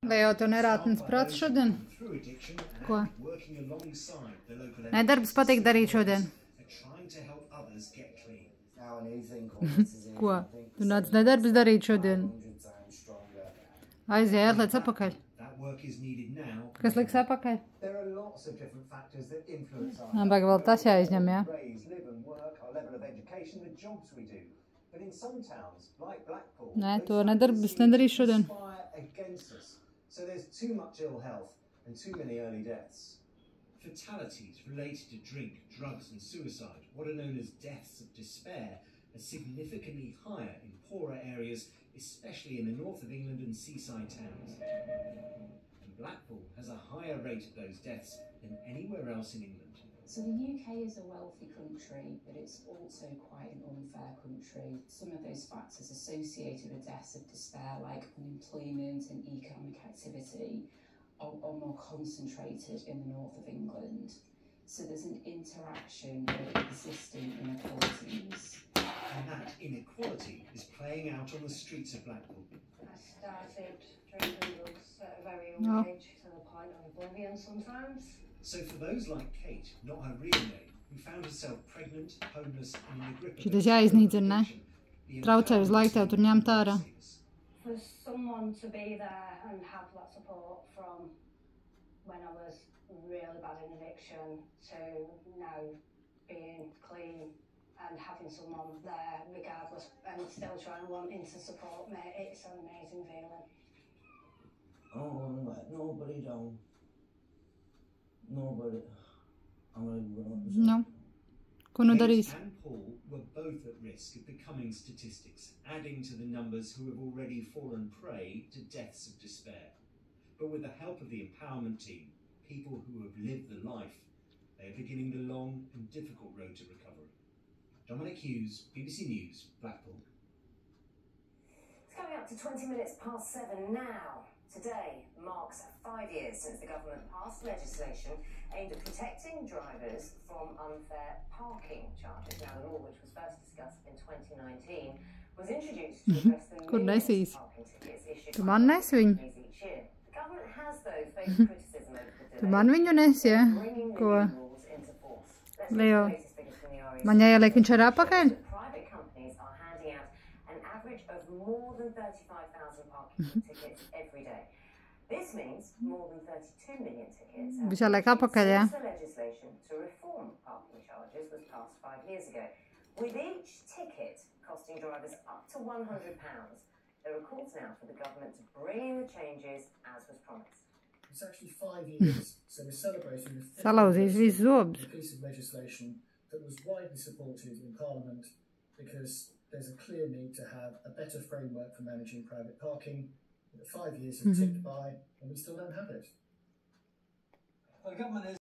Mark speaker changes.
Speaker 1: Leo, tu nerātnes prāts šodien? Ko? Nedarbs patīk darīt šodien? Ko? Tu nāc nedarbs darīt šodien? Aizēj, atliec apakaļ. Kas liks apakaļ? Baga vēl tas jāizņem, jā? Nē, to nedarbs nedarīšu šodien.
Speaker 2: So there's too much ill health and too many early deaths. Fatalities related to drink, drugs and suicide, what are known as deaths of despair, are significantly higher in poorer areas, especially in the north of England and seaside towns. And Blackpool has a higher rate of those deaths than anywhere else in England.
Speaker 3: So the UK is a wealthy country, but it's also quite an unfair country. Some of those factors associated with deaths of despair, like unemployment and economic activity, are more concentrated in the north of England. So there's an interaction with existing inequalities.
Speaker 2: And that inequality is playing out on the streets of Blackpool.
Speaker 4: I started drinking drugs at a very young age, to the point of oblivion sometimes.
Speaker 2: So for those like Kate, not her real name, who found herself pregnant, homeless and in the grip of
Speaker 1: Šitas jāiznīcina, ne? Traucē uz laiku tev tur ņemt ārā.
Speaker 4: For someone to be there and have that support from when I was really bad in addiction to now being clean and having someone there regardless and still trying wanting to support me, it's an amazing feeling.
Speaker 5: I don't want to let nobody down. Nobody. I'm not even going to understand.
Speaker 1: No. Ko nu darīs?
Speaker 2: Kate and Paul were both at risk of becoming statistics, adding to the numbers who have already fallen prey to deaths of despair. But with the help of the empowerment team, people who have lived the life, they are beginning the long and difficult road to recovery. Dominic Hughes, BBC News, Blackpool.
Speaker 6: It's coming up to 20 minutes past 7 now. Today marks 5 years since the government passed legislation aimed at protecting drivers from unfair parking charges. Now, the law, which was first discussed in 2019, was introduced to address the millions of parking tickets issued by companies each year. The government has, though, faced criticism over the delay in bringing the new rules into force. Let's look at the latest figures from the RAC.
Speaker 1: Man jāieliek viņš ar apakaļ?
Speaker 6: Private companies are handing out an average of more than 35,000 parking tickets every day. This means more than 32 million tickets.
Speaker 1: Viņš jāliek apakaļ, jā?
Speaker 6: Since the legislation to reform parking charges was passed 5 years ago, with each ticket costing drivers up to £100, there are calls now for the government to bring in the changes as was promised.
Speaker 7: It's actually 5 years, so we're celebrating the
Speaker 1: Salauzīs visus zobus.
Speaker 7: piece of legislation that was widely supported in Parliament because there's a clear need to have a better framework for managing private parking. 5 years have ticked by and we still don't have it.
Speaker 5: Well, the government is